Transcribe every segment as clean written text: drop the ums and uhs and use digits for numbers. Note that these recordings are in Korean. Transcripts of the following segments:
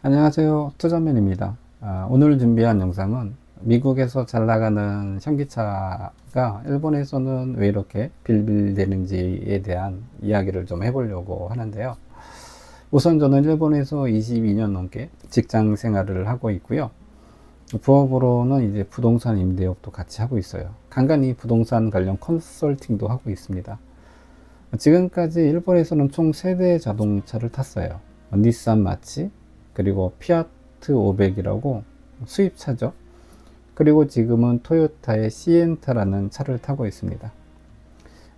안녕하세요. 투자맨입니다. 오늘 준비한 영상은 미국에서 잘 나가는 현기차가 일본에서는 왜 이렇게 빌빌대는지에 대한 이야기를 좀 해보려고 하는데요. 우선 저는 일본에서 22년 넘게 직장 생활을 하고 있고요. 부업으로는 이제 부동산 임대업도 같이 하고 있어요. 간간히 부동산 관련 컨설팅도 하고 있습니다. 지금까지 일본에서는 총 3대의 자동차를 탔어요. 닛산 마치, 그리고 피아트 500이라고 수입차죠. 그리고 지금은 토요타의 시엔타라는 차를 타고 있습니다.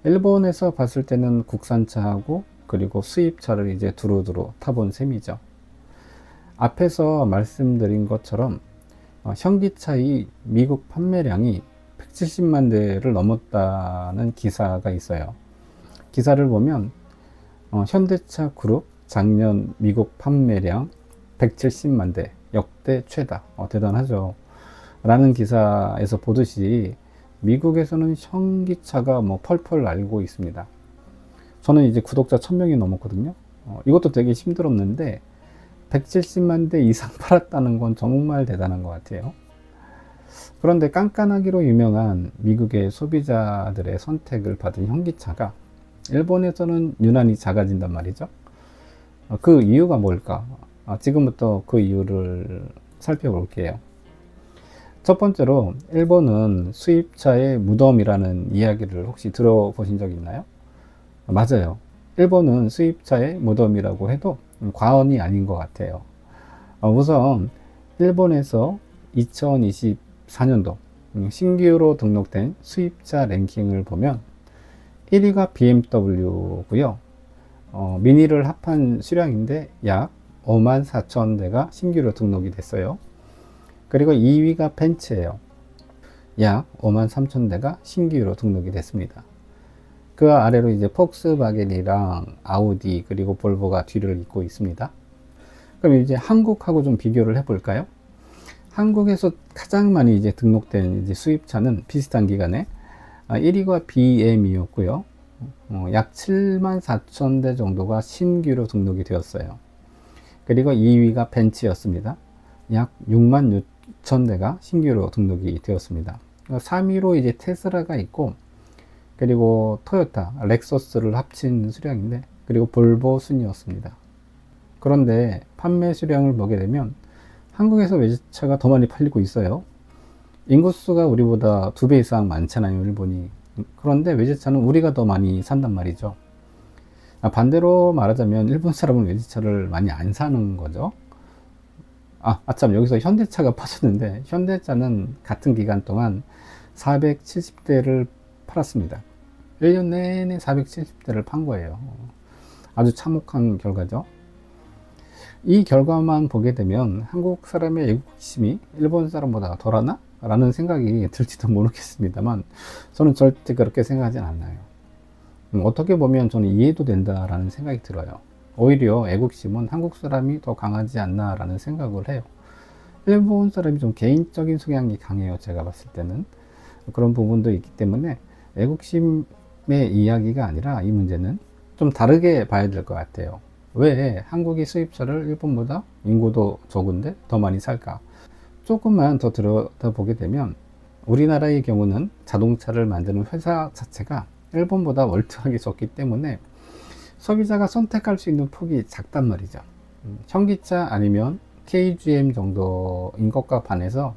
일본에서 봤을 때는 국산차하고 그리고 수입차를 이제 두루두루 타본 셈이죠. 앞에서 말씀드린 것처럼 현기차의 미국 판매량이 170만 대를 넘었다는 기사가 있어요. 기사를 보면 현대차 그룹 작년 미국 판매량 170만 대, 역대 최다. 대단하죠. 라는 기사에서 보듯이 미국에서는 현기차가 뭐 펄펄 날고 있습니다. 저는 이제 구독자 1000명이 넘었거든요. 이것도 되게 힘들었는데 170만 대 이상 팔았다는 건 정말 대단한 것 같아요. 그런데 깐깐하기로 유명한 미국의 소비자들의 선택을 받은 현기차가 일본에서는 유난히 작아진단 말이죠. 그 이유가 뭘까? 지금부터 그 이유를 살펴볼게요. 첫 번째로 일본은 수입차의 무덤이라는 이야기를 혹시 들어보신 적 있나요? 맞아요. 일본은 수입차의 무덤이라고 해도 과언이 아닌 것 같아요. 우선 일본에서 2024년도 신규로 등록된 수입차 랭킹을 보면 1위가 BMW고요. 미니를 합한 수량인데 약 5만 4천 대가 신규로 등록이 됐어요. 그리고 2위가 벤츠예요. 약 5만 3천 대가 신규로 등록이 됐습니다. 그 아래로 이제 폭스바겐이랑 아우디 그리고 볼보가 뒤를 잇고 있습니다. 그럼 이제 한국하고 좀 비교를 해볼까요? 한국에서 가장 많이 이제 등록된 이제 수입차는 비슷한 기간에 1위가 BM이었고요. 약 7만 4천 대 정도가 신규로 등록이 되었어요. 그리고 2위가 벤츠였습니다. 약 6만 6천 대가 신규로 등록이 되었습니다. 3위로 이제 테슬라가 있고, 그리고 토요타, 렉서스를 합친 수량인데, 그리고 볼보 순이었습니다. 그런데 판매 수량을 보게 되면 한국에서 외제차가 더 많이 팔리고 있어요. 인구수가 우리보다 2배 이상 많잖아요, 일본이. 그런데 외제차는 우리가 더 많이 산단 말이죠. 반대로 말하자면 일본 사람은 외제차를 많이 안 사는 거죠. 참, 여기서 현대차가 빠졌는데, 현대차는 같은 기간 동안 470대를 팔았습니다. 1년 내내 470대를 판 거예요. 아주 참혹한 결과죠. 이 결과만 보게 되면 한국 사람의 애국심이 일본 사람보다 덜하나? 라는 생각이 들지도 모르겠습니다만, 저는 절대 그렇게 생각하진 않아요. 어떻게 보면 저는 이해도 된다라는 생각이 들어요. 오히려 애국심은 한국 사람이 더 강하지 않나라는 생각을 해요. 일본 사람이 좀 개인적인 성향이 강해요. 제가 봤을 때는. 그런 부분도 있기 때문에 애국심의 이야기가 아니라 이 문제는 좀 다르게 봐야 될 것 같아요. 왜 한국이 수입차를 일본보다 인구도 적은데 더 많이 살까? 조금만 더 들여다보게 되면 우리나라의 경우는 자동차를 만드는 회사 자체가 일본보다 월등하게 적기 때문에 소비자가 선택할 수 있는 폭이 작단 말이죠. 현기차 아니면 KGM 정도인 것과 반해서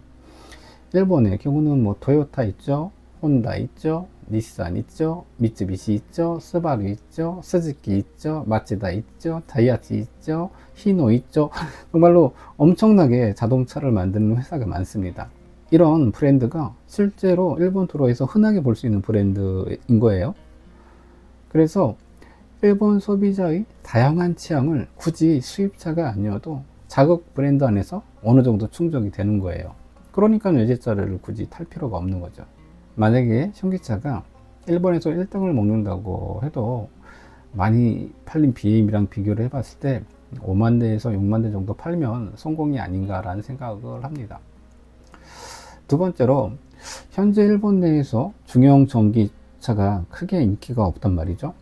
일본의 경우는 뭐 토요타 있죠, 혼다 있죠, 닛산 있죠, 미쯔비시 있죠, 스바루 있죠, 스즈키 있죠, 마츠다 있죠, 다이하치 있죠, 히노 있죠. 정말로 엄청나게 자동차를 만드는 회사가 많습니다. 이런 브랜드가 실제로 일본 도로에서 흔하게 볼 수 있는 브랜드인 거예요. 그래서 일본 소비자의 다양한 취향을 굳이 수입차가 아니어도 자국 브랜드 안에서 어느 정도 충족이 되는 거예요. 그러니까 외제차를 굳이 탈 필요가 없는 거죠. 만약에 현기차가 일본에서 1등을 먹는다고 해도 많이 팔린 BM이랑 비교를 해봤을 때 5만 대에서 6만 대 정도 팔면 성공이 아닌가라는 생각을 합니다. 두 번째로 현재 일본 내에서 중형 전기차가 크게 인기가 없단 말이죠.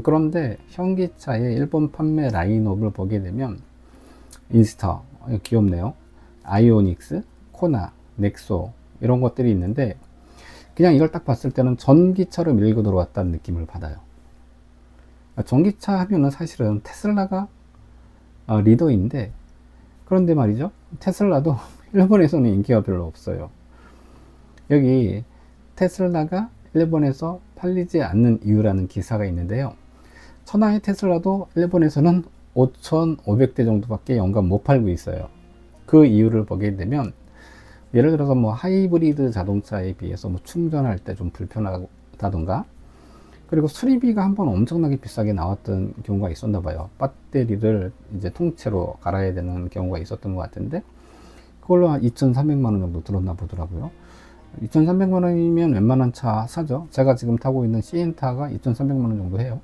그런데 현기차의 일본 판매 라인업을 보게 되면 인스타, 귀엽네요. 아이오닉스, 코나, 넥소 이런 것들이 있는데 그냥 이걸 딱 봤을 때는 전기차로 밀고 들어왔다는 느낌을 받아요. 전기차 하면은 사실은 테슬라가 리더인데, 그런데 말이죠, 테슬라도 일본에서는 인기가 별로 없어요. 여기 테슬라가 일본에서 팔리지 않는 이유라는 기사가 있는데요, 천하의 테슬라도 일본에서는 5,500대 정도밖에 연간 못 팔고 있어요. 그 이유를 보게 되면, 예를 들어서 뭐 하이브리드 자동차에 비해서 뭐 충전할 때 좀 불편하다던가, 그리고 수리비가 한번 엄청나게 비싸게 나왔던 경우가 있었나 봐요. 배터리를 이제 통째로 갈아야 되는 경우가 있었던 것 같은데, 그걸로 한 2,300만 원 정도 들었나 보더라고요. 2,300만 원이면 웬만한 차 사죠. 제가 지금 타고 있는 시엔타가 2,300만 원 정도 해요.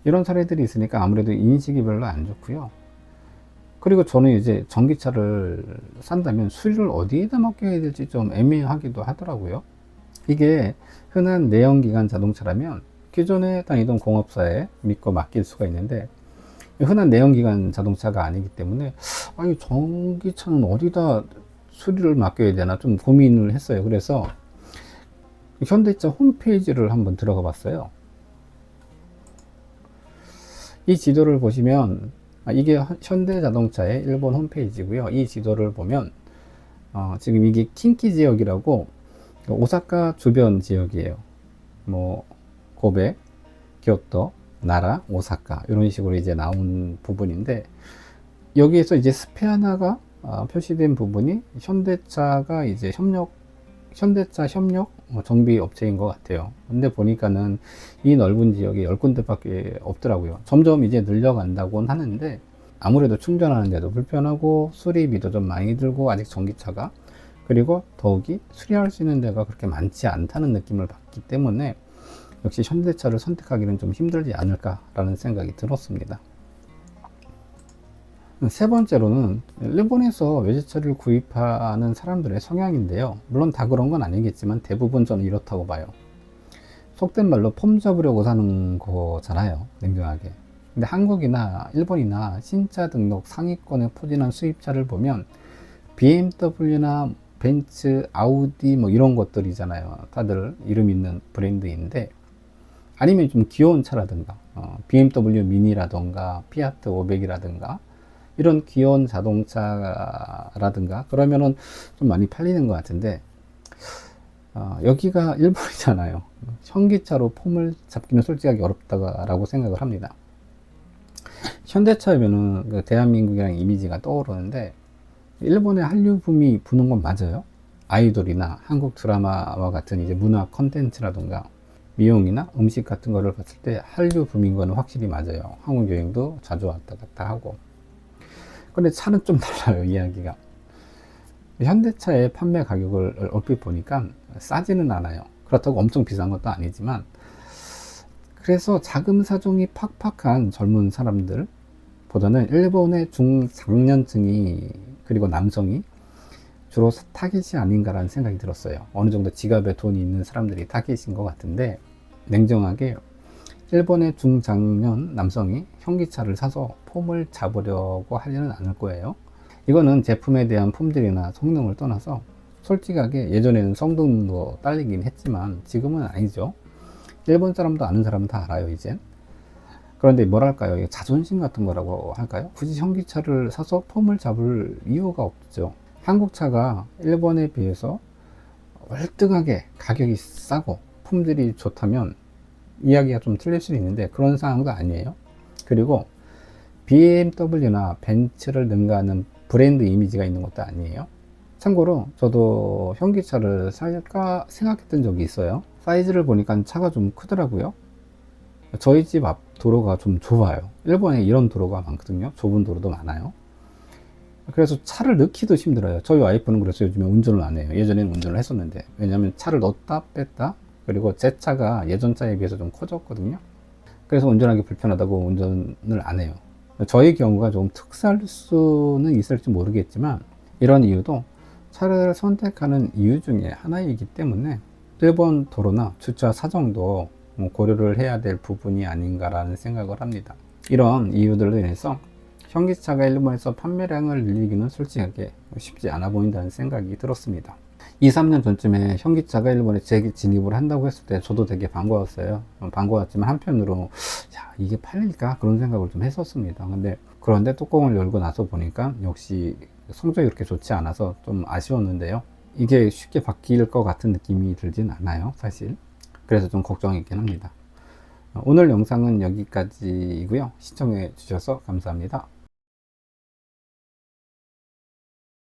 이런 사례들이 있으니까 아무래도 인식이 별로 안 좋고요. 그리고 저는 이제 전기차를 산다면 수리를 어디에다 맡겨야 될지 좀 애매하기도 하더라고요. 이게 흔한 내연기관 자동차라면 기존에 다니던 공업사에 믿고 맡길 수가 있는데, 흔한 내연기관 자동차가 아니기 때문에 아니 전기차는 어디다 수리를 맡겨야 되나 좀 고민을 했어요. 그래서 현대차 홈페이지를 한번 들어가 봤어요. 이 지도를 보시면 이게 현대자동차의 일본 홈페이지고요. 이 지도를 보면 지금 이게 킨키 지역이라고 오사카 주변 지역이에요. 뭐 고베, 교토, 나라, 오사카 이런 식으로 이제 나온 부분인데, 여기에서 이제 스페하나가 표시된 부분이 현대차가 이제 현대차 협력 정비 업체인 것 같아요. 근데 보니까는 이 넓은 지역에 10군데밖에 없더라고요. 점점 이제 늘려간다고는 하는데, 아무래도 충전하는데도 불편하고 수리비도 좀 많이 들고 아직 전기차가, 그리고 더욱이 수리할 수 있는 데가 그렇게 많지 않다는 느낌을 받기 때문에 역시 현대차를 선택하기는 좀 힘들지 않을까라는 생각이 들었습니다. 세 번째로는 일본에서 외제차를 구입하는 사람들의 성향인데요. 물론 다 그런 건 아니겠지만 대부분 저는 이렇다고 봐요. 속된 말로 폼 잡으려고 사는 거잖아요, 냉정하게. 근데 한국이나 일본이나 신차 등록 상위권에 포진한 수입차를 보면 BMW나 벤츠, 아우디 뭐 이런 것들이잖아요. 다들 이름 있는 브랜드인데, 아니면 좀 귀여운 차라든가 BMW 미니라든가 피아트 500이라든가 이런 귀여운 자동차라든가 그러면은 좀 많이 팔리는 것 같은데, 여기가 일본이잖아요. 현기차로 폼을 잡기는 솔직하게 어렵다고 생각을 합니다. 현대차면은 그 대한민국이랑 이미지가 떠오르는데, 일본의 한류 붐이 부는 건 맞아요. 아이돌이나 한국 드라마와 같은 이제 문화 컨텐츠라든가 미용이나 음식 같은 거를 봤을 때 한류 붐인 거는 확실히 맞아요. 한국 여행도 자주 왔다 갔다 하고. 근데 차는 좀 달라요, 이야기가. 현대차의 판매 가격을 얼핏 보니까 싸지는 않아요. 그렇다고 엄청 비싼 것도 아니지만, 그래서 자금사정이 팍팍한 젊은 사람들 보다는 일본의 중장년층이, 그리고 남성이 주로 타깃이 아닌가라는 생각이 들었어요. 어느 정도 지갑에 돈이 있는 사람들이 타깃인 것 같은데, 냉정하게 일본의 중장년 남성이 현기차를 사서 폼을 잡으려고 하지는 않을 거예요. 이거는 제품에 대한 품질이나 성능을 떠나서 솔직하게 예전에는 성능도 딸리긴 했지만 지금은 아니죠. 일본 사람도 아는 사람은 다 알아요, 이젠. 그런데 뭐랄까요, 자존심 같은 거라고 할까요? 굳이 현기차를 사서 폼을 잡을 이유가 없죠. 한국 차가 일본에 비해서 월등하게 가격이 싸고 품질이 좋다면 이야기가 좀 틀릴 수 있는데, 그런 상황도 아니에요. 그리고 BMW나 벤츠를 능가하는 브랜드 이미지가 있는 것도 아니에요. 참고로 저도 현기차를 살까 생각했던 적이 있어요. 사이즈를 보니까 차가 좀 크더라고요. 저희 집 앞 도로가 좀 좁아요. 일본에 이런 도로가 많거든요. 좁은 도로도 많아요. 그래서 차를 넣기도 힘들어요. 저희 와이프는 그래서 요즘에 운전을 안 해요. 예전에는 운전을 했었는데, 왜냐하면 차를 넣었다 뺐다, 그리고 제 차가 예전 차에 비해서 좀 커졌거든요. 그래서 운전하기 불편하다고 운전을 안 해요. 저희 경우가 좀 특수할 수는 있을지 모르겠지만, 이런 이유도 차를 선택하는 이유 중에 하나이기 때문에 일본 도로나 주차 사정도 고려를 해야 될 부분이 아닌가라는 생각을 합니다. 이런 이유들로 인해서 현기차가 일본에서 판매량을 늘리기는 솔직하게 쉽지 않아 보인다는 생각이 들었습니다. 2, 3년 전쯤에 현기차가 일본에 재진입을 한다고 했을 때 저도 되게 반가웠어요. 반가웠지만 한편으로 야, 이게 팔릴까? 그런 생각을 좀 했었습니다. 그런데 뚜껑을 열고 나서 보니까 역시 성적이 그렇게 좋지 않아서 좀 아쉬웠는데요. 이게 쉽게 바뀔 것 같은 느낌이 들진 않아요, 사실. 그래서 좀 걱정이긴 합니다. 오늘 영상은 여기까지이고요. 시청해 주셔서 감사합니다.